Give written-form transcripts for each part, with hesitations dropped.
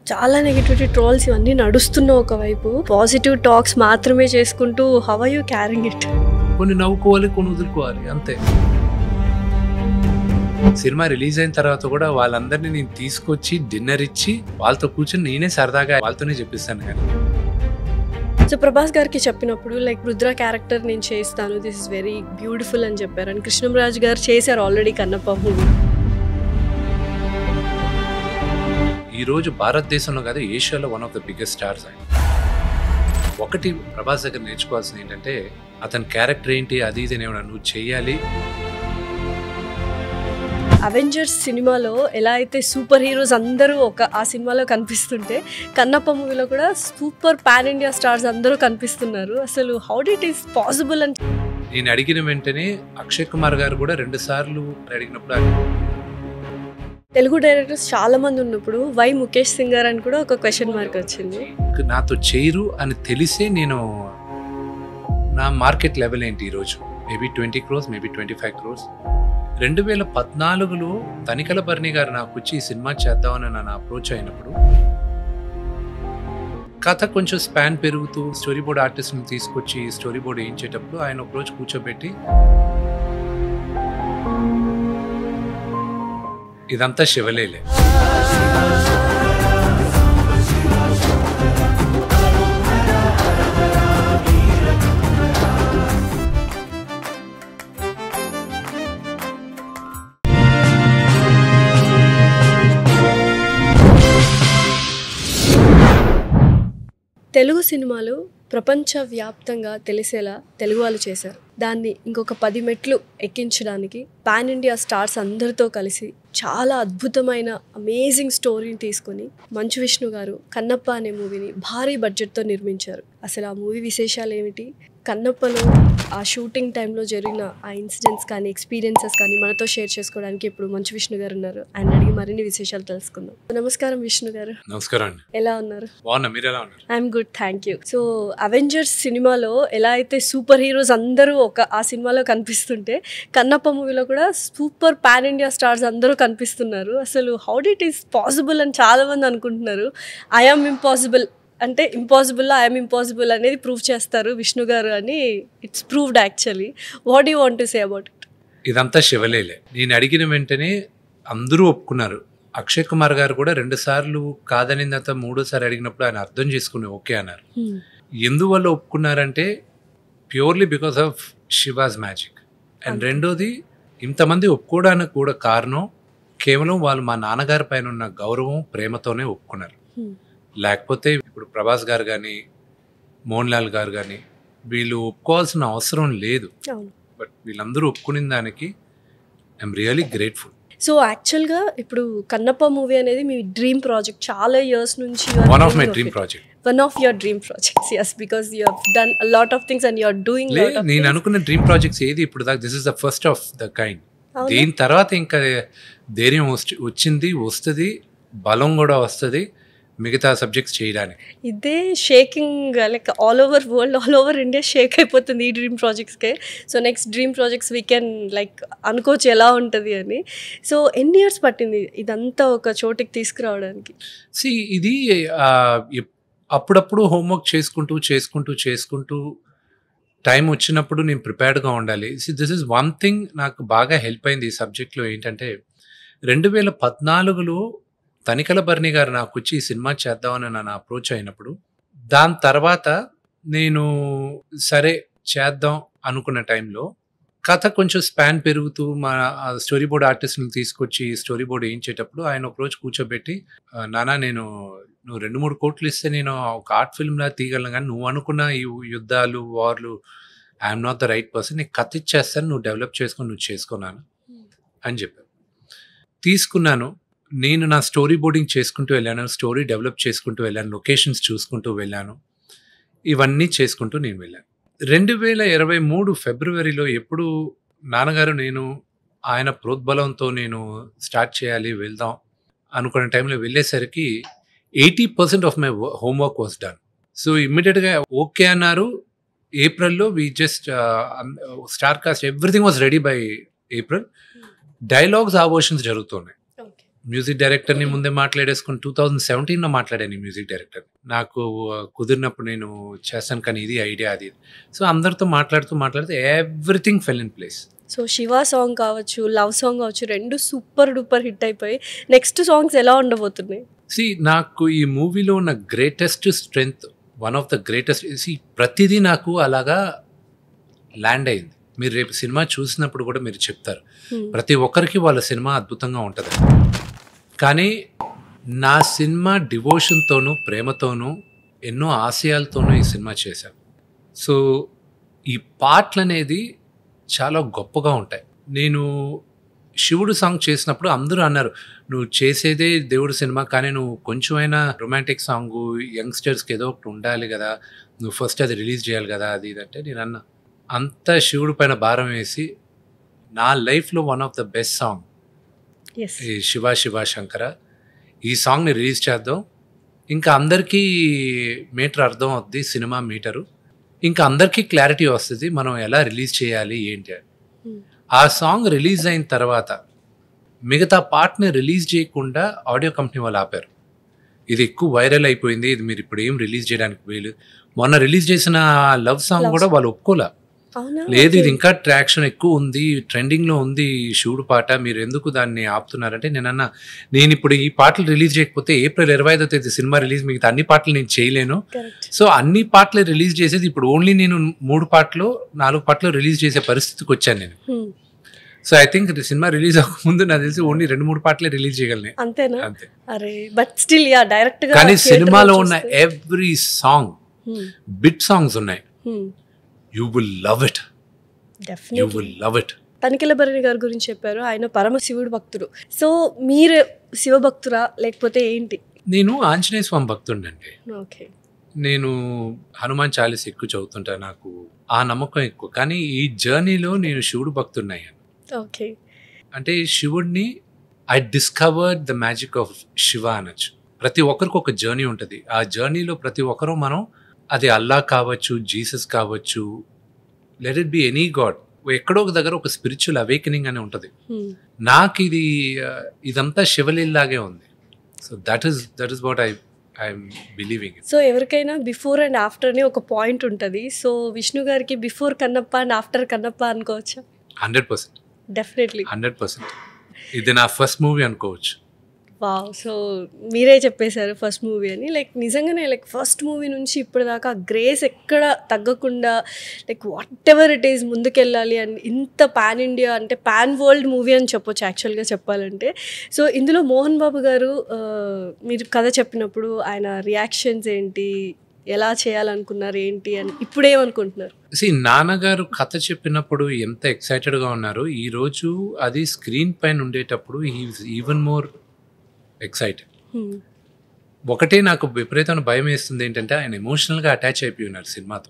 చాలా negativity trolls ఇవన్నీ నడుస్తున్న ఒకవైపు పాజిటివ్ టాక్స్ మాత్రమే చేసుకుంటూ how are you carrying it? కొన్ని నవ్వుకోవాలి, కొన్ని వదులుకోవాలి, అంతే. సినిమా రిలీజ్ అయిన తర్వాత కూడా వాళ్ళందరినీ నేను తీసుకొచ్చి డిన్నర్ ఇచ్చి వాళ్ళతో కూర్చొని నేనే సరదాగా వాళ్ళతోనే చెప్పిస్తాను. కానీ సో ప్రభాస్ గారికి చెప్పినప్పుడు లైక్ రుద్ర క్యారెక్టర్ నేను చేస్తాను, దిస్ ఇస్ వెరీ బ్యూటిఫుల్ అని చెప్పారు. అండ్ కృష్ణంరాజు గారు చేశారు ఆల్రెడీ కన్నప్ప మూవీ. ఈరోజు భారతదేశంలో కాదు, ఏషియాలో one of the biggest stars ఆయన. ఒకటి ప్రభాస్ దగ్గర నేర్చుకోవాల్సింది ఏంటంటే అతని క్యారెక్టర్ ఏంటి, అది ఇది నువ్వు చెయ్యాలి. అవెంజర్స్ సినిమాలో ఎలా అయితే సూపర్ హీరోస్ అందరూ ఆ సినిమాలో కనిపిస్తుంటే కన్నప్ప మూవీలో కూడా సూపర్ పాన్ ఇండియా స్టార్స్ అందరూ కనిపిస్తున్నారు. అసలు how did it is possible అని నేను అడిగిన వెంటనే అక్షయ్ కుమార్ గారు కూడా 2 సార్లు అడిగినప్పుడు తెలుగు డైరెక్టర్స్ చాలా మంది ఉన్నప్పుడు వై ముఖేష్ సింగ్ గారు అని కూడా ఒక క్వశ్చన్ మార్క్ వచ్చింది. నాతో చేయరు అని తెలిసే నేను నా మార్కెట్ లెవెల్ ఏంటి ఈరోజు, మేబీ 20 crores, మేబీ 25 crores. 2014లో తనికల బర్ని గారు నాకు వచ్చి ఈ సినిమా చేద్దామని నన్ను అప్రోచ్ అయినప్పుడు కథ కొంచెం స్పాన్ పెరుగుతూ స్టోరీ బోర్డ్ ఆర్టిస్ట్ని తీసుకొచ్చి స్టోరీ బోర్డ్ వేయించేటప్పుడు ఆయన ఒక రోజు కూర్చోబెట్టి ఇదంతా శివలేలే, తెలుగు సినిమాలు ప్రపంచవ్యాప్తంగా తెలిసేలా తెలుగు వాళ్ళు చేశారు. దాన్ని ఇంకొక 10 మెట్లు ఎక్కించడానికి పాన్ ఇండియా స్టార్స్ అందరితో కలిసి చాలా అద్భుతమైన అమేజింగ్ స్టోరీని తీసుకొని మంచు విష్ణు గారు కన్నప్ప అనే మూవీని భారీ బడ్జెట్తో నిర్మించారు. అసలు ఆ మూవీ విశేషాలు ఏమిటి, కన్నప్పలో ఆ షూటింగ్ టైంలో జరిగిన ఆ ఇన్సిడెంట్స్ కానీ ఎక్స్పీరియన్సెస్ కానీ మనతో షేర్ చేసుకోవడానికి ఇప్పుడు మంచు విష్ణు గారు ఉన్నారు. ఆయన అడిగి మరిన్ని విశేషాలు తెలుసుకుందాం. నమస్కారం విష్ణు గారు. నమస్కారం అండి. ఎలా ఉన్నారు? బాగున్నా, మీరు ఎలా ఉన్నారు? I'm good, thank you. So Avengers సినిమాలో ఎలా అయితే సూపర్ హీరోస్ అందరూ ఆ సినిమాలో కనిపిస్తుంటే కన్నప్ప మూవీలో కూడా సూపర్ పాన్ ఇండియా స్టార్స్ అందరూ కనిపిస్తున్నారు. అసలు how did it is possible అని చాలా మంది అనుకుంటున్నారు. ఐఎమ్ ఇంపాసిబుల్ అంటే ఇంపాసిబుల్, ఐఎమ్ ఇంపాసిబుల్ అనేది ప్రూవ్ చేస్తారు విష్ణు గారు అని it's proved actually. What you want to say about it? ఇదంతా శివలేలే. నేను అడిగిన వెంటనే అందరూ ఒప్పుకున్నారు. అక్షయ్ కుమార్ గారు కూడా 2 సార్లు కాదని తర్వాత 3సారి అడిగినప్పుడు ఆయన అర్థం చేసుకుని ఓకే అన్నారు. ఎందువల్ల ఒప్పుకున్నారంటే purely because of Shiva's magic. And రెండోది, ఇంతమంది ఒప్పుకోవడానికి కూడా కారణం కేవలం వాళ్ళు మా నాన్నగారి పైన ఉన్న గౌరవం, ప్రేమతోనే ఒప్పుకున్నారు. లేకపోతే ఇప్పుడు ప్రభాస్ గారు కానీ మోహన్ లాల్ గారు కానీ వీళ్ళు ఒప్పుకోవాల్సిన అవసరం లేదు. బట్ వీళ్ళందరూ ఒప్పుకునే దానికి ఐఎమ్ రియలీ గ్రేట్ఫుల్. సో యాక్చువల్గా ఇప్పుడు కన్నప్ప మూవీ అనేది మీ డ్రీమ్ ప్రాజెక్ట్, చాలా ఇయర్స్ నుంచి. One of my dream project. One of your dream projects, yes, because you have done a lot of things and you are doing a lot of things. నేను అనుకున్న dream projects ఏది ఇప్పుడు దాకా this is the first of the kind. దీని తర్వాత ఇంకా ధైర్యం వచ్చింది, వస్తుంది, బలం కూడా వస్తుంది మిగతా సబ్జెక్ట్స్ చేయడానికి. ఇదే shaking like all over world, all over India shake అయిపోతుంది ఈ డ్రీమ్ ప్రాజెక్ట్స్కే. So next dream projects we can like అనుకోవచ్చు ఎలా ఉంటుంది అని. సో ఎన్ని ఇయర్స్ పట్టింది ఇదంతా ఒక చోటికి తీసుకురావడానికి? ఇది అప్పుడప్పుడు హోంవర్క్ చేసుకుంటూ టైం వచ్చినప్పుడు నేను ప్రిపేర్డ్గా ఉండాలి. దిస్ ఇస్ వన్ థింగ్ నాకు బాగా హెల్ప్ అయింది ఈ సబ్జెక్ట్లో. ఏంటంటే 2014లో తనికల బర్ని గారు నాకు వచ్చి ఈ సినిమా చేద్దామని నన్ను అప్రోచ్ అయినప్పుడు దాని తర్వాత నేను సరే చేద్దాం అనుకున్న టైంలో కథ కొంచెం స్పాన్ పెరుగుతూ మా స్టోరీ బోర్డ్ ఆర్టిస్ట్ని తీసుకొచ్చి స్టోరీ బోర్డ్ వేయించేటప్పుడు ఆయన ఒకరోజు కూర్చోబెట్టి, నానా నువ్వు 2-3 కోట్లు ఇస్తే నేను ఒక ఆర్ట్ ఫిల్మ్లా తీయగలను, కానీ నువ్వు అనుకున్న ఈ యుద్ధాలు, వార్లు, I'm not the right person, నీకు కథ ఇచ్చేస్తాను, నువ్వు డెవలప్ చేసుకొని నువ్వు చేసుకున్నాను అని చెప్పాను. తీసుకున్నాను. నేను నా స్టోరీ బోర్డింగ్ చేసుకుంటూ వెళ్ళాను, స్టోరీ డెవలప్ చేసుకుంటూ వెళ్ళాను, లొకేషన్స్ చూసుకుంటూ వెళ్ళాను, ఇవన్నీ చేసుకుంటూ నేను వెళ్ళాను. 2023 ఫిబ్రవరిలో ఎప్పుడు నాన్నగారు నేను ఆయన ప్రోద్బలంతో నేను స్టార్ట్ చేయాలి, వెళ్దాం అనుకునే టైంలో వెళ్ళేసరికి 80% of my homework was done. So ఇమ్మీడియట్గా ఓకే అన్నారు. ఏప్రిల్లో we just star cast everything was ready by April. Dialogues ఆవోషన్స్ జరుగుతున్నాయి. మ్యూజిక్ డైరెక్టర్ని ముందే మాట్లాడేసుకుని 2017లో మాట్లాడాను మ్యూజిక్ డైరెక్టర్. నాకు కుదిరినప్పుడు నేను చేస్తాను కానీ ఇది ఐడియా అది. సో అందరితో మాట్లాడుతూ everything fell in place. So Shiva song కావచ్చు, లవ్ సాంగ్ కావచ్చు, 2 సూపర్ డూపర్ హిట్ అయిపోయి నెక్స్ట్ సాంగ్స్ ఎలా ఉండబోతున్నాయి? నాకు ఈ మూవీలో ఉన్న greatest strength, one of the greatest, ప్రతిదీ నాకు అలాగా ల్యాండ్ అయింది. మీరు రేపు సినిమా చూసినప్పుడు కూడా మీరు చెప్తారు ప్రతి ఒక్కరికి వాళ్ళ సినిమా అద్భుతంగా ఉంటుంది. కానీ నా సినిమా డివోషన్తోనూ ప్రేమతోనూ ఎన్నో ఆశయాలతోనూ ఈ సినిమా చేశాను. సో ఈ పాటలు అనేది చాలా గొప్పగా ఉంటాయి. నేను శివుడు సాంగ్ చేసినప్పుడు అందరూ అన్నారు, నువ్వు చేసేదే దేవుడు సినిమా కానీ నువ్వు కొంచెమైనా రొమాంటిక్ సాంగ్ యంగ్స్టర్స్కి ఏదో ఒకటి ఉండాలి కదా, నువ్వు ఫస్ట్ అది రిలీజ్ చేయాలి కదా అది ఇదంటే నేను అన్నా, అంత శివుడి పైన భారం వేసి నా లైఫ్లో one of the best song ఈ శివ శివ శంకర, ఈ సాంగ్ని రిలీజ్ చేద్దాం. ఇంకా అందరికీ మీటర్ అర్థం అవుద్ది, సినిమా మీటరు, ఇంకా అందరికీ క్లారిటీ వస్తుంది మనం ఎలా రిలీజ్ చేయాలి ఏంటి అని. ఆ సాంగ్ రిలీజ్ అయిన తర్వాత మిగతా పార్ట్ని రిలీజ్ చేయకుండా ఆడియో కంపెనీ వాళ్ళు ఆపారు. ఇది ఎక్కువ వైరల్ అయిపోయింది, ఇది మీరు ఇప్పుడు ఏం రిలీజ్ చేయడానికి వీలు. మొన్న రిలీజ్ చేసిన లవ్ సాంగ్ కూడా వాళ్ళు ఒప్పుకోలే. లేదు ఇది ఇంకా ట్రాక్షన్ ఎక్కువ ఉంది, ట్రెండింగ్లో ఉంది శివుడు పాట, మీరు ఎందుకు దాన్ని ఆపుతున్నారంటే నేనన్నా, నేను ఇప్పుడు ఈ పాటలు రిలీజ్ చేయకపోతే ఏప్రిల్ 25వ తేదీ సినిమా రిలీజ్, మిగతా అన్ని పాటలు నేను చేయలేను. సో అన్ని పాటలు రిలీజ్ చేసేది ఇప్పుడు ఓన్లీ నేను 3 పాటలు 4 పాటలు రిలీజ్ చేసే పరిస్థితికి వచ్చాను నేను. So I think cinema release అవ్వకముందు నాకు తెలిసి ఓన్లీ 2-3 పాటలే రిలీజ్ చేయగలను. అంతే. బట్ స్టిల్ యా డైరెక్ట్ గా కానీ సినిమాలో ఉన్న ఎవ్రీ సాంగ్ బిట్ సాంగ్స్ ఉన్నాయి. You will love it, you will love it. Tanikella Bharani గారి గురించి చెప్పారు, ఆయన పరమ శివుడు భక్తుడు. సో మీరు శివ భక్తురా లేకపోతే ఏంటి? నేను ఆంజనేయ స్వామి భక్తుండండి. ఓకే. నేను హనుమాన్ చాలీసా ఎక్కువ చదువుతుంటా, నాకు ఆ నమ్మకం ఎక్కువ. కానీ ఈ జర్నీలో నేను శివుడు భక్తున్నాను. ఓకే. అంటే శివుడిని I discovered the magic of Shiva అనొచ్చు. ప్రతి ఒక్కరికి ఒక జర్నీ ఉంటుంది. ఆ జర్నీలో ప్రతి ఒక్కరూ మనం, అది అల్లా కావచ్చు, జీసస్ కావచ్చు, let it be any God, ఎక్కడో ఒక దగ్గర ఒక స్పిరిచువల్ అవేకనింగ్ అని ఉంటుంది. నాకు ఇదంతా శివలీలాగే ఉంది. So that is what I'm believing. So ఎవరికైనా బిఫోర్ అండ్ ఆఫ్టర్ అని ఒక పాయింట్ ఉంటుంది. సో విష్ణు గారికి before Kannappa and after Kannappa అనుకోవచ్చా? 100%. డెఫినెట్లీ 100%. ఇది నా ఫస్ట్ మూవీ అనుకోవచ్చు. వావ్. సో మీరే చెప్పేశారు ఫస్ట్ మూవీ అని. లైక్ నిజంగానే లైక్ ఫస్ట్ మూవీ నుంచి ఇప్పటిదాకా గ్రేస్ ఎక్కడ తగ్గకుండా like what ever it is ముందుకెళ్ళాలి అని ఇంత పాన్ ఇండియా అంటే పాన్ వరల్డ్ మూవీ అని చెప్పొచ్చు యాక్చువల్గా చెప్పాలంటే. సో ఇందులో మోహన్ బాబు గారు మీరు కథ చెప్పినప్పుడు ఆయన రియాక్షన్స్ ఏంటి, ఎలా చేయాలనుకున్నారు ఏంటి అని ఇప్పుడేమనుకుంటున్నారు? నాన్నగారు కథ చెప్పినప్పుడు ఎంత ఎక్సైటెడ్గా ఉన్నారు, ఈరోజు అది స్క్రీన్ పైన ఉండేటప్పుడు హీఈస్ ఈవెన్ మోర్ ఎక్సైటెడ్. ఒకటే నాకు విపరీతమైన భయం వేస్తుంది ఏంటంటే ఆయన ఎమోషనల్గా అటాచ్ అయిపోయి ఉన్నారు సినిమాతో.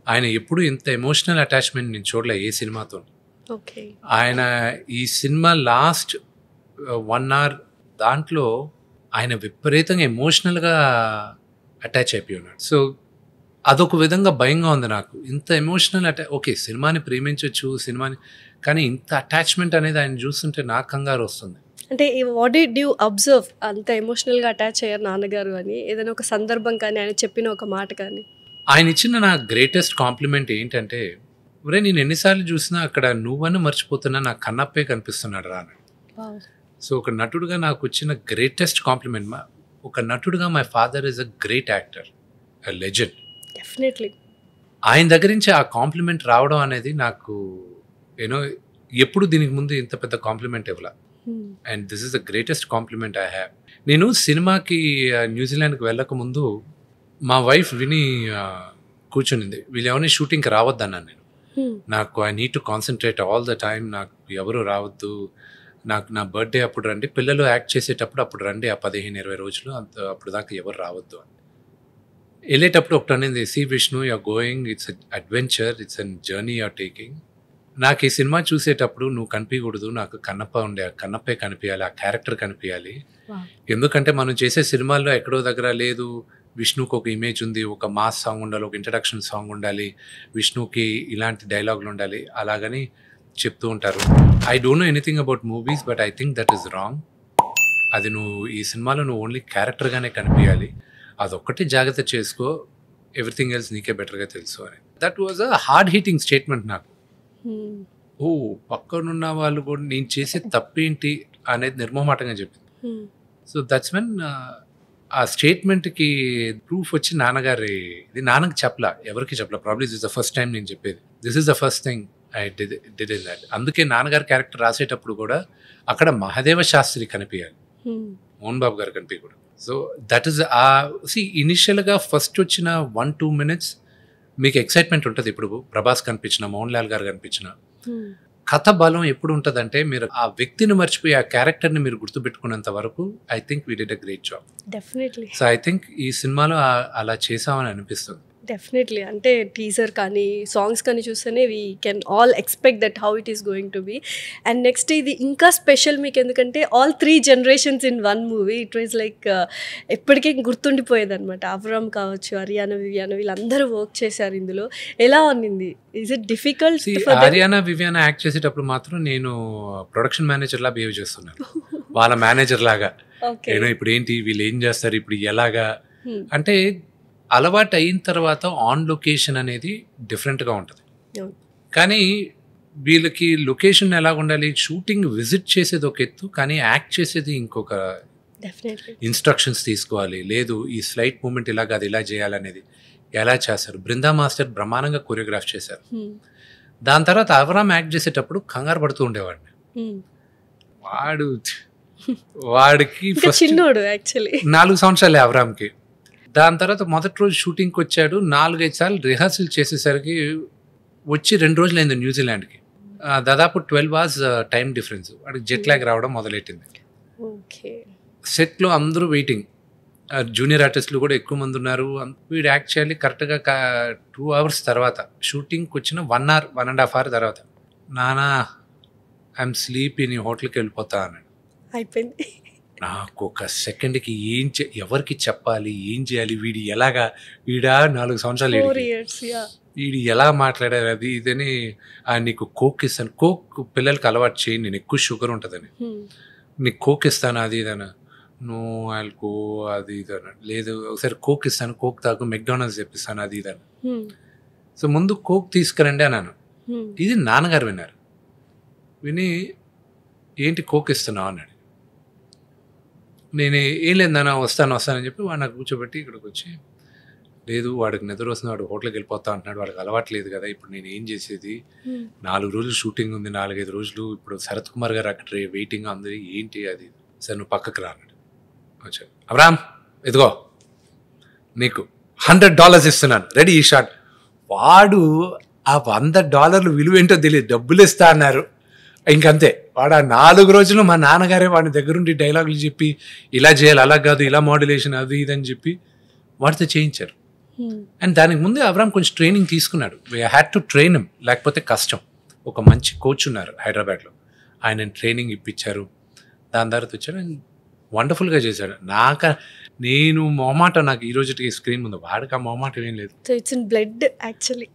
ఆయన ఎప్పుడు ఇంత ఎమోషనల్ అటాచ్మెంట్ నేను చూడలే ఏ సినిమాతో. ఆయన ఈ సినిమా లాస్ట్ 1 hour దాంట్లో ఆయన విపరీతంగా ఎమోషనల్గా అటాచ్ అయిపోయి ఉన్నాడు. సో అదొక విధంగా భయంగా ఉంది నాకు. ఇంత ఎమోషనల్ ఓకే సినిమాని ప్రేమించవచ్చు సినిమాని, కానీ ఇంత అటాచ్మెంట్ అనేది ఆయన చూస్తుంటే నాకు కంగారు వస్తుంది. అంటే వాట్ డిడ్ యూ అబ్జర్వ్ అంత ఎమోషనల్గా అటాచ్ అయ్యారు నాన్నగారు అని? ఏదైనా ఒక సందర్భం కానీ ఆయన చెప్పిన ఒక మాట కానీ? ఆయన ఇచ్చిన నా గ్రేటెస్ట్ కాంప్లిమెంట్ ఏంటంటే, ఒరే నేను ఎన్నిసార్లు చూసినా అక్కడ నువ్వని మర్చిపోతున్నా నాకు కన్నప్పే కనిపిస్తున్నాడు రా అని. సో ఒక నటుడుగా నాకు వచ్చిన గ్రేటెస్ట్ కాంప్లిమెంట్, ఒక నటుడుగా my father is a great actor, a legend. Definitely ఆయన దగ్గర నుంచి ఆ కాంప్లిమెంట్ రావడం అనేది నాకు ఎప్పుడు దీనికి ముందు ఇంత పెద్ద కాంప్లిమెంట్ ఇవ్వాల. And this is the greatest compliment I have. నేను సినిమాకి న్యూజిలాండ్కి వెళ్ళక ముందు మా వైఫ్ విని కూర్చునింది, వీళ్ళు ఎవరిని షూటింగ్కి రావద్దన్నాను నేను. నాకు I need to concentrate all the time, నాకు ఎవరు రావద్దు, నాకు నా బర్త్డే అప్పుడు రండి, పిల్లలు యాక్ట్ చేసేటప్పుడు అప్పుడు రండి, ఆ 15-20 రోజులు అప్పుడు దాకా ఎవరు రావద్దు అని. వెళ్ళేటప్పుడు ఒకటి అనేది, see Vishnu you're going, it's adventure, it's an journey you're taking. నాకు ఈ సినిమా చూసేటప్పుడు నువ్వు కనిపించకూడదు, నాకు కన్నప్పే కనిపించాలి, ఆ క్యారెక్టర్ కనిపించాలి. ఎందుకంటే మనం చేసే సినిమాల్లో ఎక్కడో దగ్గర లేదు, విష్ణుకి ఒక ఇమేజ్ ఉంది, ఒక మాస్ సాంగ్ ఉండాలి, ఒక ఇంట్రడక్షన్ సాంగ్ ఉండాలి, విష్ణుకి ఇలాంటి డైలాగులు ఉండాలి, అలాగని చెప్తూ ఉంటారు. I don't know anything about movies, but I think that is wrong. అది నువ్వు ఈ సినిమాలో నువ్వు ఓన్లీ క్యారెక్టర్గానే కనిపించాలి, అదొక్కటి జాగ్రత్త చేసుకో, ఎవ్రీథింగ్ ఎల్స్ నీకే బెటర్గా తెలుసు అని. That was a hard hitting statement నాకు. ఓ పక్కనున్న వాళ్ళు కూడా నేను చేసే తప్పేంటి అనేది నిర్మోహమాటంగా చెప్పింది. సో దట్స్ వెన్ ఆ స్టేట్మెంట్కి ప్రూఫ్ వచ్చి నాన్నగారి, ఇది నాన్నకి చెప్పలా, ఎవరికి చెప్పలా. Probably this is the first time నేను చెప్పేది. This is the first thing I did in that. అందుకే నాన్నగారి క్యారెక్టర్ రాసేటప్పుడు కూడా అక్కడ మహాదేవ శాస్త్రి కనిపించాలి, మోహన్ బాబు గారు కనిపించకూడదు. సో దట్ ఈస్ ఇనిషియల్గా ఫస్ట్ వచ్చిన 1-2 minutes మీకు ఎక్సైట్మెంట్ ఉంటుంది. ఇప్పుడు ప్రభాస్ కనిపించిన, మోహన్ లాల్ గారు కనిపించిన, కథ బలం ఎప్పుడు ఉంటుందంటే మీరు ఆ వ్యక్తిని మర్చిపోయి ఆ క్యారెక్టర్ని మీరు గుర్తుపెట్టుకున్నంత వరకు I think we did a great job. Definitely. So I think ఈ సినిమాలో అలా చేసామని అనిపిస్తుంది. డెఫినెట్లీ. అంటే టీజర్ కానీ సాంగ్స్ కానీ చూస్తేనే we can all expect that how it is going to be. And next ఇది ఇంకా స్పెషల్ మీకు, ఎందుకంటే all 3 generations in 1 movie. It was like ఎప్పటికీ గుర్తుండిపోయేది అనమాట. అబ్రామ్ కావచ్చు, అరియానా వివియానా, వీళ్ళందరూ వర్క్ చేశారు ఇందులో. ఎలా ఉన్నింది? Is it difficult? Ariana Viviana act చేసేటప్పుడు మాత్రం నేను ప్రొడక్షన్ మేనేజర్ లా బిహేవ్ చేస్తున్నాను, వాళ్ళ మేనేజర్ లాగా. నేను ఇప్పుడు ఏంటి వీళ్ళు ఏం చేస్తారు, ఇప్పుడు ఎలాగా అంటే అలవాటు అయిన తర్వాత ఆన్ లొకేషన్ అనేది డిఫరెంట్గా ఉంటుంది. కానీ వీళ్ళకి లొకేషన్ ఎలా ఉండాలి, షూటింగ్ విజిట్ చేసేది ఒక ఎత్తు, కానీ యాక్ట్ చేసేది ఇంకొక. ఇన్స్ట్రక్షన్స్ తీసుకోవాలి, లేదు ఈ స్లైట్ మూమెంట్ ఇలా కాదు ఇలా చేయాలనేది ఎలా చేస్తారు. బృందా మాస్టర్ బ్రహ్మాండంగా కొరియోగ్రాఫ్ చేశారు. దాని తర్వాత అవరామ్ యాక్ట్ చేసేటప్పుడు కంగారు పడుతూ ఉండేవాడిని. వాడికి చిన్నోడు యాక్చువల్లీ 4 సంవత్సరాలే అవరామ్కి. దాని తర్వాత మొదటి రోజు షూటింగ్కి వచ్చాడు, 4-5 సార్లు రిహార్సల్ చేసేసరికి వచ్చి 2 రోజులు అయింది న్యూజిలాండ్కి. దాదాపు 12 hours టైం డిఫరెన్స్. వాడికి జెట్ లాగ్ రావడం మొదలెట్టింది. సెట్లో అందరూ వెయిటింగ్, జూనియర్ ఆర్టిస్టులు కూడా ఎక్కువ మంది ఉన్నారు. వీడు యాక్ట్ చేయాలి. కరెక్ట్గా 2 hours తర్వాత షూటింగ్కి వచ్చిన 1 hour 1.5 hour తర్వాత, నానా ఐఎమ్ స్లీపీ, నీ హోటల్కి వెళ్ళిపోతా అన్నాడు. అయిపోయింది. నాకు ఒక సెకండ్కి ఎవరికి చెప్పాలి, ఏం చేయాలి, వీడా 4 సంవత్సరాలు వీడు ఎలా మాట్లాడారు అది ఇదని. నీకు కోక్ ఇస్తాను, కోక్ పిల్లలకి అలవాటు చేయి, నేను ఎక్కువ షుగర్ ఉంటుందని, నీకు కోక్ ఇస్తాను అది ఇదన్నా. నో ఆల్కో అది ఇదన్నా. లేదు ఒకసారి కోక్ ఇస్తాను, కోక్ తాగు, మెక్డానల్డ్స్ తెప్పిస్తాను అది ఇదన్నా. సో ముందు కోక్ తీసుకురండి అన్నాను. ఇది నాన్నగారు విన్నారు. విని ఏంటి కోక్ ఇస్తున్నావు అన్నాడు. నేను ఏం లేదు నాన్న వస్తానని చెప్పి వాడు నాకు కూర్చోబెట్టి ఇక్కడికి వచ్చి, లేదు వాడికి నిద్ర వస్తుంది, వాడు హోటల్కి వెళ్ళిపోతా అంటున్నాడు, వాడికి అలవాట్లేదు కదా, ఇప్పుడు నేను ఏం చేసేది, 4 రోజులు షూటింగ్ ఉంది, 4-5 రోజులు, ఇప్పుడు శరత్ కుమార్ గారు అక్కడ వెయిటింగ్ అందరి ఏంటి అది. సరే నువ్వు పక్కకు రా అన్నాడు. వచ్చాడు. అబ్రామ్ ఇదిగో నీకు $100 ఇస్తున్నాను, రెడీ ఈ షాట్. వాడు ఆ $100 విలువ ఏంటో తెలియదు, డబ్బులు ఇస్తా అన్నారు. ఇంకంతే. వాడు ఆ 4 రోజులు మా నాన్నగారే వాడి దగ్గరుండి డైలాగులు చెప్పి ఇలా చేయాలి, అలా కాదు, ఇలా మోడ్యులేషన్ అది ఇదని చెప్పి వాడితో చేయించారు. అండ్ దానికి ముందే అబ్రామ్ కొంచెం ట్రైనింగ్ తీసుకున్నాడు. We had to train him, లేకపోతే కష్టం. ఒక మంచి కోచ్ ఉన్నారు హైదరాబాద్లో, ఆయన ట్రైనింగ్ ఇప్పించారు. దాని తర్వాత వచ్చాడు, వండర్ఫుల్గా చేశాడు. నేను మొహమాటం, నాకు ఈ రోజుకి స్క్రీన్ ముందు, వాడికి ఆ మొహమాటం ఏం లేదు. So it's in blood actually.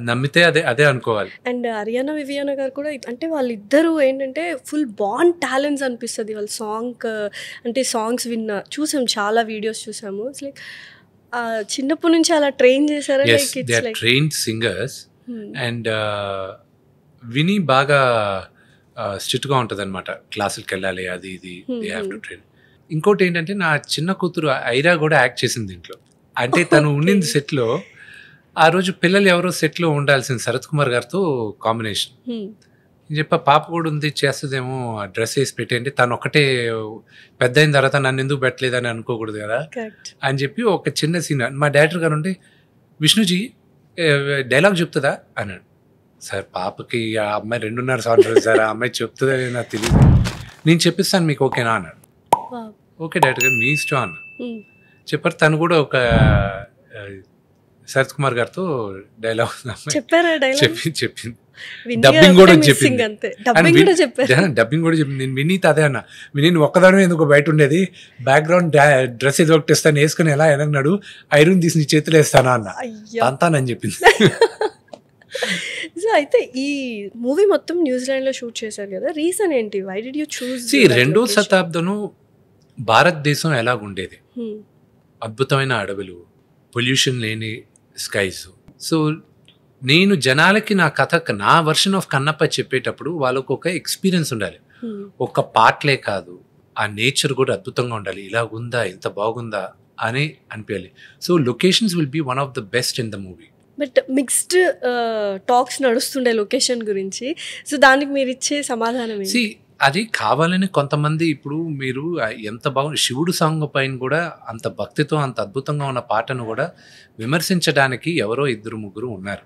నమ్మితే అదే అనుకోవాలి. అండ్ అరియానా వివియానా గారు కూడా అంటే వాళ్ళిద్దరూ ఏంటంటే ఫుల్ బాండ్ టాలెంట్స్ అనిపిస్తుంది. వాళ్ళ సాంగ్స్ చూసాం, చాలా వీడియోస్ చూసాము. ఇట్స్ లైక్ చిన్నప్పటి నుంచి అలా ట్రైన్ చేశారా? Trained singers. అండ్ విని బాగా స్ట్రిక్ట్గా ఉంటుంది అనమాట, క్లాసులకి వెళ్ళాలి అది ఇది, దే హ్యావ్ టు ట్రైన్. ఇంకోటి ఏంటంటే నా చిన్న కూతురు ఐరా కూడా యాక్ట్ చేసింది దీంట్లో. అంటే తను ఉండింది సెట్లో. ఆ రోజు పిల్లలు ఎవరో సెట్లో ఉండాల్సింది శరత్ కుమార్ గారితో కాంబినేషన్. నేను చెప్పా పాప కూడా ఉంది చేస్తుందేమో, డ్రెస్ వేసి పెట్టేయండి, తను ఒకటే పెద్ద అయిన తర్వాత నన్ను ఎందుకు పెట్టలేదని అనుకోకూడదు కదా అని చెప్పి ఒక చిన్న సీన్. మా డైరెక్టర్ గారు ఉండి, విష్ణుజీ డైలాగ్ చెప్తుందా అన్నాడు. సార్ పాపకి ఆ అమ్మాయి 2.5 సంవత్సరాలు సార్, ఆ అమ్మాయి చెప్తుందని నాకు తెలియదు, నేను చెప్పిస్తాను మీకు ఓకేనా అన్నాడు. ఓకే డైరెక్టర్ గారు మీ ఇష్టం అన్న చెప్పారు. తను కూడా ఒక శరత్ కుమార్ గారితో డైలాగ్ చెప్పింది, డబ్బింగ్ కూడా చెప్పింది. డబ్బింగ్ కూడా చెప్పింది. నేను వినీత్ అదే అన్న, విని ఒక్కదాని ఎందుకు బయట ఉండేది, బ్యాక్గ్రౌండ్ డ్రెస్ ఏదో ఒకటి ఇస్తాను వేసుకుని ఎలా ఎనన్నాడు, ఐరన్ తీసి నీ చేతులు వేస్తానా అన్న, అంతానని చెప్పింది. సో అయితే ఈ మూవీ మొత్తం న్యూజిలాండ్ లో షూట్ చేశారు కదా, రీజన్ ఏంటి? Why did you choose? రెండో శతాబ్దం భారతదేశం ఎలాగుండేది, అద్భుతమైన అడవులు, పొల్యూషన్ లేని స్కైస్. సో నేను జనాలకి నా కథ, నా వర్షన్ ఆఫ్ కన్నప్ప చెప్పేటప్పుడు వాళ్ళకు ఒక ఎక్స్పీరియన్స్ ఉండాలి. ఒక్క పాటలే కాదు, ఆ నేచర్ కూడా అద్భుతంగా ఉండాలి. ఇలాగుందా, ఇంత బాగుందా అని అనిపించాలి. So locations will be one of the best in the movie. But mixed talks నడుస్తుండే లొకేషన్ గురించి. సో దానికి మీరు ఇచ్చే సమాధానం ఏంటి? అది కావాలని కొంతమంది, ఇప్పుడు మీరు ఎంత బాగుంది శివుడు సాంగ్ పైన కూడా అంత భక్తితో అంత అద్భుతంగా ఉన్న పాటను కూడా విమర్శించడానికి ఎవరో 2-3 ఉన్నారు.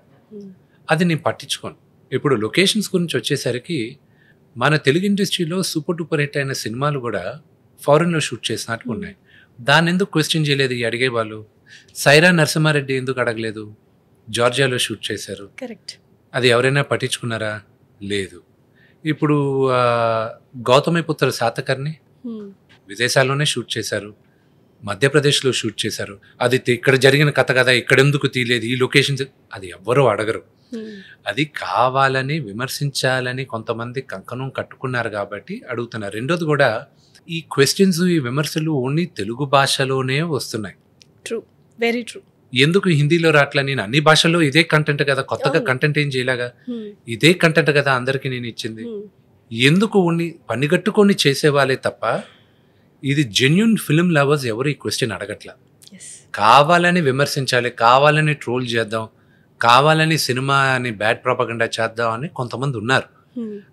అది నేను పట్టించుకోను. ఇప్పుడు లొకేషన్స్ గురించి వచ్చేసరికి మన తెలుగు ఇండస్ట్రీలో సూపర్ డూపర్ హిట్ అయిన సినిమాలు కూడా ఫారెన్లో షూట్ చేసినట్టు ఉన్నాయి. దాన్ని ఎందుకు క్వశ్చన్ చేయలేదు ఈ అడిగేవాళ్ళు? సైరా నరసింహారెడ్డి ఎందుకు అడగలేదు? జార్జియాలో షూట్ చేశారు. కరెక్ట్. అది ఎవరైనా పట్టించుకున్నారా? లేదు. ఇప్పుడు గౌతమిపుత్ర శాతకర్ణి విదేశాల్లోనే షూట్ చేశారు, మధ్యప్రదేశ్లో షూట్ చేశారు. అది ఇక్కడ జరిగిన కథ కదా, ఇక్కడ ఎందుకు తీయలేదు ఈ లొకేషన్స్? అది ఎవ్వరూ అడగరు. అది కావాలని విమర్శించాలని కొంతమంది కంకణం కట్టుకున్నారు కాబట్టి అడుగుతున్నారు. రెండోది కూడా ఈ క్వశ్చన్స్, ఈ విమర్శలు ఓన్లీ తెలుగు భాషలోనే వస్తున్నాయి. True, very true. ఎందుకు హిందీలో రాట్లా? నేను అన్ని భాషల్లో ఇదే కంటెంట్ కదా, కొత్తగా కంటెంట్ ఏం చేయలేగా, ఇదే కంటెంట్ కదా అందరికి నేను ఇచ్చింది. ఎందుకు ఓన్లీ పనిగట్టుకొని చేసేవాళ్ళే తప్ప ఇది జెన్యున్ ఫిల్మ్ లవర్స్ ఎవరు ఈ క్వశ్చన్ అడగట్లా. కావాలని విమర్శించాలి, కావాలని ట్రోల్ చేద్దాం, కావాలని సినిమా అని బ్యాడ్ ప్రాపగండా చేద్దాం అని కొంతమంది ఉన్నారు.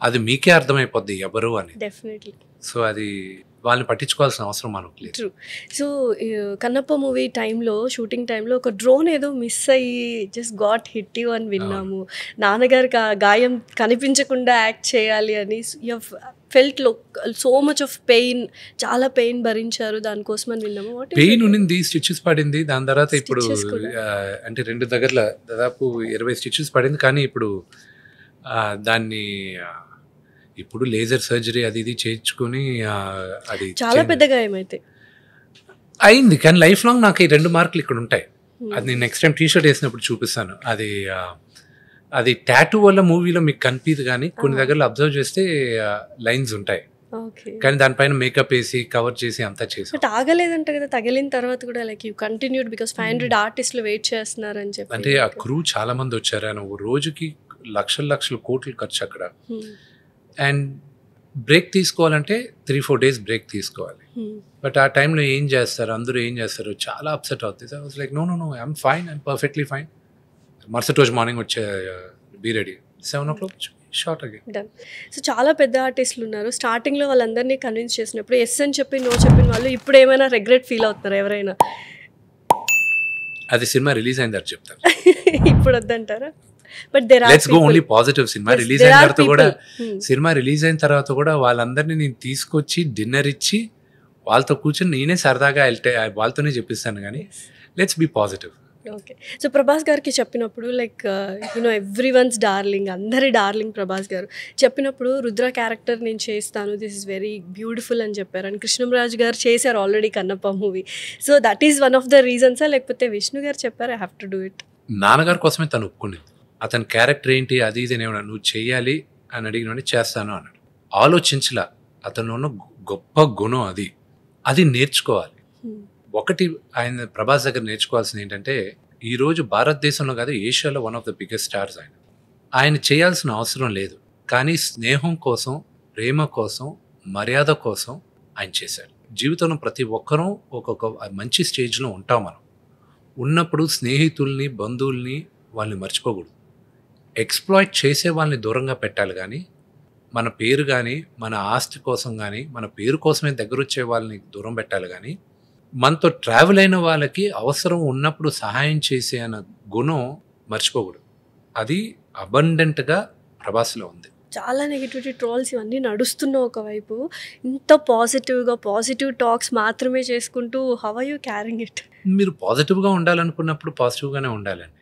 అది మీకే అర్థమైపోద్ది ఎవరు అని. డెఫినెట్లీ. సో అది వాళ్ళని పట్టించుకోవాల్సిన అవసరం మనకు లేదు. ట్రూ. సో కన్నప్ప మూవీ టైంలో, షూటింగ్ టైంలో ఒక డ్రోన్ ఏదో మిస్ అయ్యి జస్ట్ గాట్ హిట్ యూ అని విన్నాము. నాన్నగారికి ఆ గాయం కనిపించకుండా యాక్ట్ చేయాలి అని you felt so much of pain, చాలా పెయిన్ భరించారు దానికోసం అని విన్నాము. పెయిన్ ఉన్నింది, స్టిచెస్ పడింది. దాని తర్వాత ఇప్పుడు అంటే 2 దగ్గరలో దాదాపు 20 స్టిచెస్ పడింది. కానీ ఇప్పుడు దాన్ని ఇప్పుడు లేజర్ సర్జరీ అది ఇది చేయించుకుని అది చాలా పెద్ద గాయం అయితే అయింది. కానీ లైఫ్ లాంగ్ నాకు ఈ 2 మార్కులు ఇక్కడ ఉంటాయి. అది నేను నెక్స్ట్ టైం టీషర్ట్ వేసినప్పుడు చూపిస్తాను. అది టాటూ వల్ల మూవీలో మీకు కనిపిదు, కానీ కొన్ని దగ్గరలో అబ్జర్వ్ చేస్తే లైన్స్ ఉంటాయి. కానీ దానిపైన మేకప్ వేసి కవర్ చేసి అంతా చేసి. బట్ ఆగలేదంట కదా తగిలిన తర్వాత కూడా, లైక్ యూ కంటిన్యూడ్ బికాస్ 500 ఆర్టిస్టులు వెయిట్ చేస్తున్నారు అని చెప్పి. అంటే ఆ క్రూ చాలా మంది వచ్చారు. ఆయన రోజుకి లక్షల కోట్లు ఖర్చు అక్కడ. అండ్ బ్రేక్ తీసుకోవాలంటే 3-4 days బ్రేక్ తీసుకోవాలి. బట్ ఆ టైంలో ఏం చేస్తారు, అందరూ ఏం చేస్తారు, చాలా అప్సెట్ అవుతుంది. I was like no I'm fine, I'm perfectly fine. మరుసటి రోజు మార్నింగ్ వచ్చే be ready 7 o'clock shot again done. So చాలా పెద్ద ఆర్టిస్టులు ఉన్నారు. స్టార్టింగ్లో వాళ్ళందరినీ కన్విన్స్ చేసినప్పుడు ఎస్ అని చెప్పి నో చెప్పిన వాళ్ళు ఇప్పుడు ఏమైనా రిగ్రెట్ ఫీల్ అవుతున్నారు ఎవరైనా? అది సినిమా రిలీజ్ అయింది అని చెప్తారు. ఇప్పుడు వద్దంటారా? But there are let's go only positive. Cinema release అయిన తర్వాత కూడా వాళ్ళందరినీ నేను తీసుకొచ్చి డిన్నర్ ఇచ్చి వాళ్ళతో కూర్చొని నేనే సరదాగా వాళ్ళతోనే చెప్పిస్తాను. కానీ let's be positive. Okay. So Prabhas గారికి చెప్పినప్పుడు like you know everyone's darling, అందరి డార్లింగ్ ప్రభాస్ గారు చెప్పినప్పుడు రుద్ర క్యారెక్టర్ నేను చేస్తాను, దిస్ ఇస్ వెరీ బ్యూటిఫుల్ అని చెప్పారు. అండ్ కృష్ణంరాజు గారు చేశారు already Kannappa movie. So that is one of the రీజన్సా, లేకపోతే విష్ణు గారు చెప్పారు I have to do it? నాన్నగారి కోసమే తను ఒప్పుకునేది. అతని క్యారెక్టర్ ఏంటి అది ఇది ఏమన్నా నువ్వు చెయ్యాలి అని అడిగినని చేస్తాను అన్నాడు. ఆలోచించలా. అతను ఉన్న గొప్ప గుణం అది నేర్చుకోవాలి. ఒకటి ఆయన ప్రభాస్ దగ్గర నేర్చుకోవాల్సింది ఏంటంటే, ఈరోజు భారతదేశంలో కాదు ఏషియాలో one of the biggest stars ఆయన చేయాల్సిన అవసరం లేదు. కానీ స్నేహం కోసం, ప్రేమ కోసం, మర్యాద కోసం ఆయన చేశాడు. జీవితంలో ప్రతి ఒక్కరూ ఒక్కొక్క మంచి స్టేజ్లో ఉంటాం. మనం ఉన్నప్పుడు స్నేహితుల్ని, బంధువుల్ని వాళ్ళని మర్చిపోకూడదు. ఎక్స్ప్లాయిట్ చేసే వాళ్ళని దూరంగా పెట్టాలి. కానీ మన పేరు కానీ, మన ఆస్తి కోసం కానీ, మన పేరు కోసమే దగ్గర వచ్చే వాళ్ళని దూరం పెట్టాలి. కానీ మనతో ట్రావెల్ అయిన వాళ్ళకి అవసరం ఉన్నప్పుడు సహాయం చేసే అన్న గుణం మర్చిపోకూడదు. అది అబండెంట్గా ప్రభాస్లో ఉంది. చాలా నెగిటివిటీ, ట్రోల్స్ ఇవన్నీ నడుస్తున్న ఒకవైపు ఇంత పాజిటివ్గా పాజిటివ్ టాక్స్ మాత్రమే చేసుకుంటూ how are you carrying it? మీరు పాజిటివ్గా ఉండాలనుకున్నప్పుడు పాజిటివ్గానే ఉండాలండి.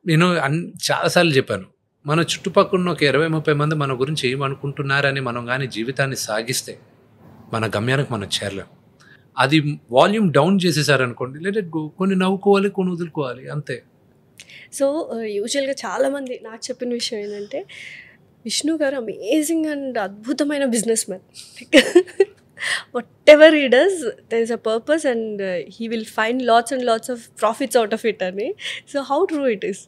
నేను చాలాసార్లు చెప్పాను, మన చుట్టుపక్కల ఉన్న ఒక 20-30 మంది మన గురించి ఏమనుకుంటున్నారని మనం కానీ జీవితాన్ని సాగిస్తే మన గమ్యానికి మనం చేరలేం. అది వాల్యూమ్ డౌన్ చేసేసారనుకోండి, లెట్ ఇట్ గో. కొన్ని నవ్వుకోవాలి, కొన్ని వదులుకోవాలి, అంతే. సో యూజువల్గా చాలామంది నాకు చెప్పిన విషయం ఏంటంటే, విష్ణు గారు అమేజింగ్ అండ్ అద్భుతమైన business man. whatever he does, there is a purpose and he will find lots and lots of profits out of it అని. So how true it is?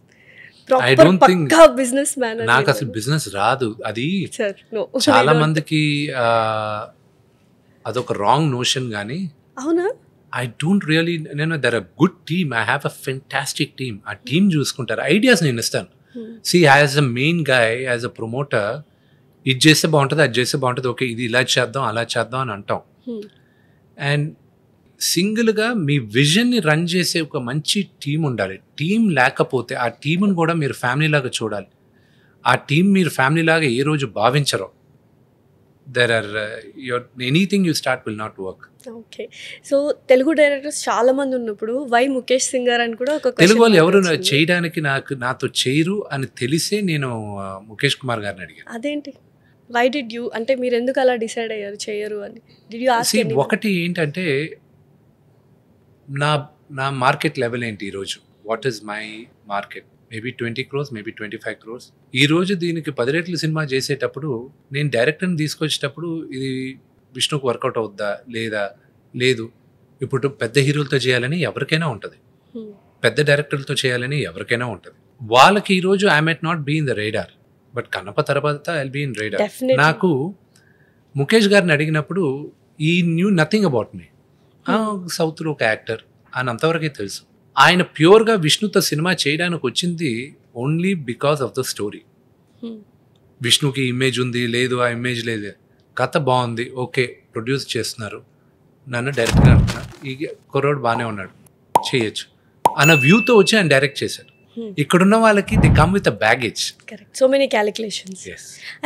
I Proper don't think పక్కా business man నాకు అసలు business రాదు. అది sir no చాలా మందికి అదొక wrong notion. కానీ అవునా? ఐ డోంట్ రియలీ, నేను there a good team, I have a fantastic team. ఆ టీమ్ చూసుకుంటారు, ఐడియాస్ నేను ఇస్తాను. See as a main guy, as a promoter, ఇది చేస్తే బాగుంటుంది, అది చేస్తే బాగుంటుంది, ఓకే ఇది ఇలా చేద్దాం అలా చేద్దాం అని అంటాం. అండ్ సింగిల్గా మీ విజన్ని రన్ చేసే ఒక మంచి టీం ఉండాలి. టీం లేకపోతే ఆ టీంని కూడా మీరు ఫ్యామిలీ లాగా చూడాలి. ఆ టీం మీరు ఫ్యామిలీ లాగా ఏ రోజు భావించరు. There are anything you start will not work. Okay. So Telugu directors చాలా మంది ఉన్నప్పుడు వై ముఖేష్ సింగర్ అని కూడా ఒక తెలుగు వాళ్ళు ఎవరు చేయడానికి నాతో చేయరు అని తెలిసే నేను ముఖేష్ కుమార్ గారిని అడిగాను. అదేంటి, వై డిడ్ యూ, అంటే మీరు ఎందుకు అలా డిసైడ్ అయ్యారు చేయరు అని? Did you ask anyone? ఒకటి ఏంటంటే నా మార్కెట్ లెవెల్ ఏంటి ఈరోజు, what is my market, maybe 20 crores, maybe 25 crores. ఈరోజు దీనికి 10 రెట్లు సినిమా చేసేటప్పుడు నేను డైరెక్టర్ని తీసుకొచ్చేటప్పుడు ఇది విష్ణుకు వర్కౌట్ అవుద్దా లేదా, లేదు. ఇప్పుడు పెద్ద హీరోలతో చేయాలని ఎవరికైనా ఉంటుంది, పెద్ద డైరెక్టర్లతో చేయాలని ఎవరికైనా ఉంటుంది. వాళ్ళకి ఈరోజు I might not be in the radar, but Kannappa తర్వాత ఐల్ బీ ఇన్ రేడార్. నాకు ముఖేష్ గారిని అడిగినప్పుడు ఈ న్యూ నథింగ్ అబౌట్ మీ, సౌత్లో ఒక యాక్టర్ అని అంతవరకే తెలుసు. ఆయన ప్యూర్గా విష్ణుతో సినిమా చేయడానికి వచ్చింది only because of the story. విష్ణుకి ఇమేజ్ ఉంది, లేదు ఆ ఇమేజ్ లేదు, కథ బాగుంది, ఓకే ప్రొడ్యూస్ చేస్తున్నారు, నన్ను డైరెక్ట్గా అంటున్నా, ఈ కుర్రోడు బాగానే ఉన్నాడు చేయొచ్చు అన్న వ్యూతో వచ్చి ఆయన డైరెక్ట్ చేశారు. ఇక్కడున్న వాళ్ళకి they come with a baggage. Correct, so many calculations.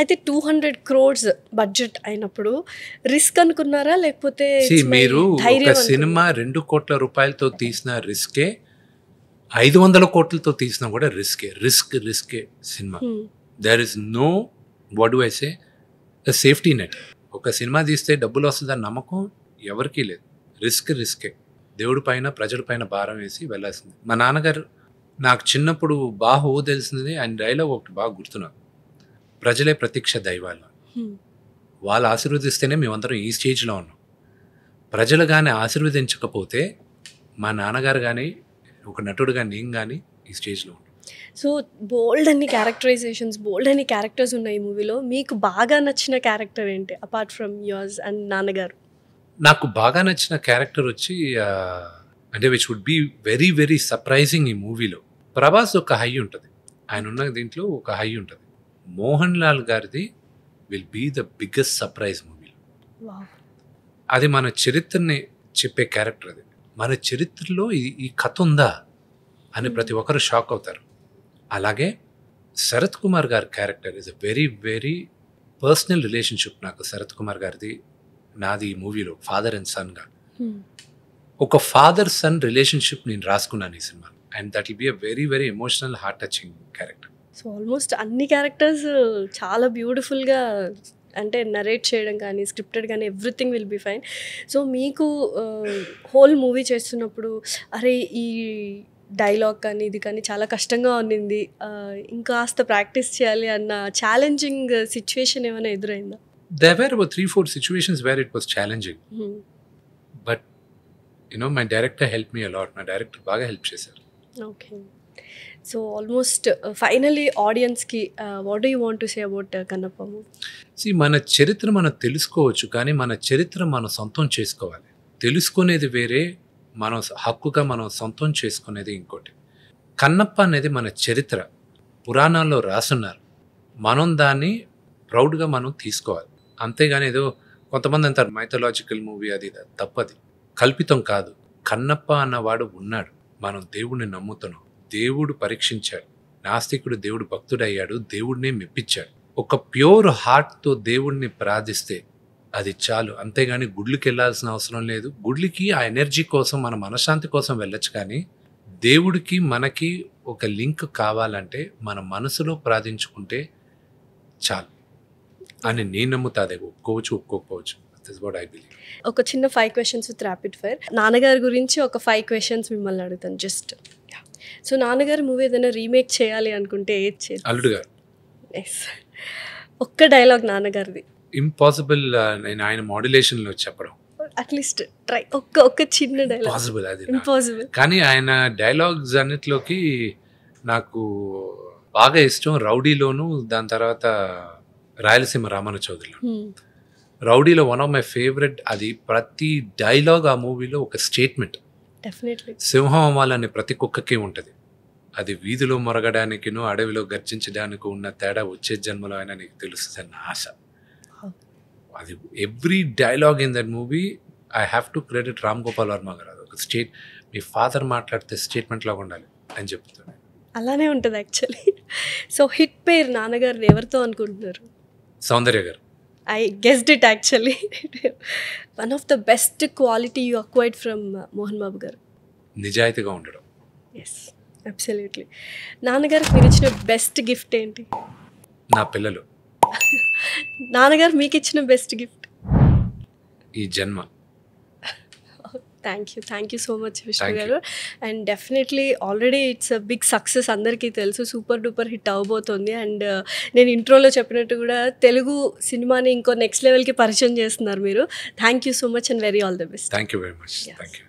అయితే 200 crores బడ్జెట్ అయినప్పుడు రిస్క్ అనుకున్నారా, లేకపోతే మీరు ఒక సినిమా 2 కోట్ల రూపాయలతో తీసిన రిస్కే, 500 కోట్లతో తీసినా కూడా రిస్కే cinema. There is no what do I say safety net. ఒక సినిమా తీస్తే డబ్బులు వస్తుందని నమ్మకం ఎవరికీ లేదు. రిస్కే. దేవుడి పైన ప్రజల పైన భారం వేసి వెళ్ళాల్సింది. మా నాన్నగారు నాకు చిన్నప్పుడు బాగా తెలిసింది, ఆయన డైలాగ్ ఒకటి బాగా గుర్తున్నాను, ప్రజలే ప్రత్యక్ష దైవాలు. వాళ్ళు ఆశీర్వదిస్తేనే మేమందరం ఈ స్టేజ్లో ఉన్నాం. ప్రజలు కానీ ఆశీర్వదించకపోతే మా నాన్నగారు కానీ ఒక నటుడుగా నేను కానీ ఈ స్టేజ్లో ఉన్నాం. సో బోల్డ్ అన్ని క్యారెక్టరైజేషన్స్, బోల్డ్ అన్ని క్యారెక్టర్స్ ఉన్నాయి ఈ మూవీలో. మీకు బాగా నచ్చిన క్యారెక్టర్ ఏంటి అపార్ట్ ఫ్రమ్ యువర్స్ అండ్ నాన్నగారు? నాకు బాగా నచ్చిన క్యారెక్టర్ వచ్చి అంటే which would be very very surprising ఈ మూవీలో, ప్రభాస్ ఒక హై ఉంటుంది, ఆయన ఉన్న దీంట్లో ఒక హై ఉంటుంది. మోహన్ లాల్ గారిది will be the biggest surprise మూవీలో. అది మన చరిత్రని చెప్పే క్యారెక్టర్. అది మన చరిత్రలో ఈ కథ ఉందా అని ప్రతి ఒక్కరు షాక్ అవుతారు. అలాగే శరత్ కుమార్ గారి character is a very very personal relationship నాకు శరత్ కుమార్ గారిది నాది ఈ మూవీలో, ఫాదర్ అండ్ సన్గా. ఒక ఫాదర్ సన్ రిలేషన్షిప్ నేను రాసుకున్నాను ఈ సినిమాలో, and that will be a very very emotional heart touching character. So almost అన్ని క్యారెక్టర్స్ చాలా బ్యూటిఫుల్గా అంటే నరేట్ చేయడం కానీ స్క్రిప్టెడ్ కానీ everything will be fine. So మీకు హోల్ మూవీ చేస్తున్నప్పుడు అరే ఈ డైలాగ్ కానీ ఇది కానీ చాలా కష్టంగా ఉన్నింది, ఇంకాస్త ప్రాక్టీస్ చేయాలి అన్న ఛాలెంజింగ్ సిచ్యువేషన్ ఏమైనా ఎదురైందా? There were about 3-4 situations where it was challenging. But my director helped me a lot. My director బాగా హెల్ప్ చేశారు. ఓకే. సో ఆల్మోస్ట్ ఫైనలీ ఆడియన్స్కి what do you want to say about Kannappa movie? మన చరిత్ర మనం తెలుసుకోవచ్చు, కానీ మన చరిత్ర మనం సొంతం చేసుకోవాలి. తెలుసుకునేది వేరే, మనం హక్కుగా మనం సొంతం చేసుకునేది ఇంకోటి. కన్నప్ప అనేది మన చరిత్ర, పురాణాల్లో రాసున్నారు, మనం దాన్ని ప్రౌడ్గా మనం తీసుకోవాలి. అంతేగాని ఏదో కొంతమంది అంటారు మైథలాజికల్ మూవీ, అది తప్పది, కల్పితం కాదు. కన్నప్ప అన్నవాడు ఉన్నాడు, మనం దేవుడిని నమ్ముతున్నాం, దేవుడు పరీక్షించాడు, నాస్తికుడు దేవుడు భక్తుడయ్యాడు, దేవుడినే మెప్పించాడు. ఒక ప్యూర్ హార్ట్తో దేవుడిని ప్రార్థిస్తే అది చాలు. అంతేగాని గుడ్లకి వెళ్ళాల్సిన అవసరం లేదు. గుడ్లకి ఆ ఎనర్జీ కోసం, మన మనశ్శాంతి కోసం వెళ్ళొచ్చు, కానీ దేవుడికి మనకి ఒక లింక్ కావాలంటే మన మనసులో ప్రార్థించుకుంటే చాలు అని నేను నమ్ముతాదే. ఒప్పుకోవచ్చు, ఒప్పుకోకపోవచ్చు. That's what I believe. ఒక చిన్న 5 questions విత్ ర్యాపిడ్ ఫైర్. నాన్నగారి గురించి ఒక 5 questions మిమ్మల్ని అడుగుతాను జస్ట్. సో నాన్నగారి మూవీ ఏదైనా రీమేక్ చేయాలి అనుకుంటే ఏది చేయాలి? అల్లుడు గారు. ఎస్. ఒక్క డైలాగ్ నాన్నగారిది. ఇంపాసిబుల్ నేను ఆయన మాడ్యులేషన్లో చెప్పడం అట్లీస్ట్ ట్రై ఒక్క చిన్న డైలాగ్. ఇంపాసిబుల్ అది ఇంపాసిబుల్. కానీ ఆయన డైలాగ్స్ అన్నిట్లోకి నాకు బాగా ఇష్టం రౌడీలోను, దాని తర్వాత రాయలసీమ రామన్న చౌదరిలో. రౌడీలో వన్ ఆఫ్ మై ఫేవరెట్, అది ప్రతి డైలాగ్ ఆ మూవీలో ఒక స్టేట్మెంట్. డెఫినెట్లీ. సింహం అవ్వాలని ప్రతి కుక్కకి ఉంటుంది, అది వీధిలో మొరగడానికిను అడవిలో గర్జించడానికి ఉన్న తేడా వచ్చే జన్మలో అయినా నీకు తెలుస్తుంది అన్న ఆశ. అది every dialogue in that movie I have to credit Ram Gopal Varma గారు. అది ఒక మీ ఫాదర్ మాట్లాడితే స్టేట్మెంట్ లాగా ఉండాలి అని చెప్తున్నాను. అలానే ఉంటుంది యాక్చువల్లీ. సో హిట్ పేరు నాన్నగారు ఎవరితో అనుకుంటున్నారు? Soundarya garu. I guessed it actually. One of the best quality you acquired from Mohan Babu garu నిజాయితీగా ఉండడం. Yes, absolutely. నాన్నగారికి మీరు ఇచ్చిన బెస్ట్ గిఫ్ట్ ఏంటి? నా పిల్లలు. నాన్నగారు మీకు ఇచ్చిన బెస్ట్ గిఫ్ట్? ఈ జన్మ. Thank you so much Vishnu garu. And definitely already it's a big success, అందరికీ తెలుసు, సూపర్ డూపర్ హిట్ అవ్వబోతోంది. అండ్ నేను ఇంట్రోలో చెప్పినట్టు కూడా తెలుగు సినిమాని ఇంకో నెక్స్ట్ లెవెల్కి పరిచయం చేస్తున్నారు మీరు. Thank you so much and very all the best. Thank you very much. Thank you.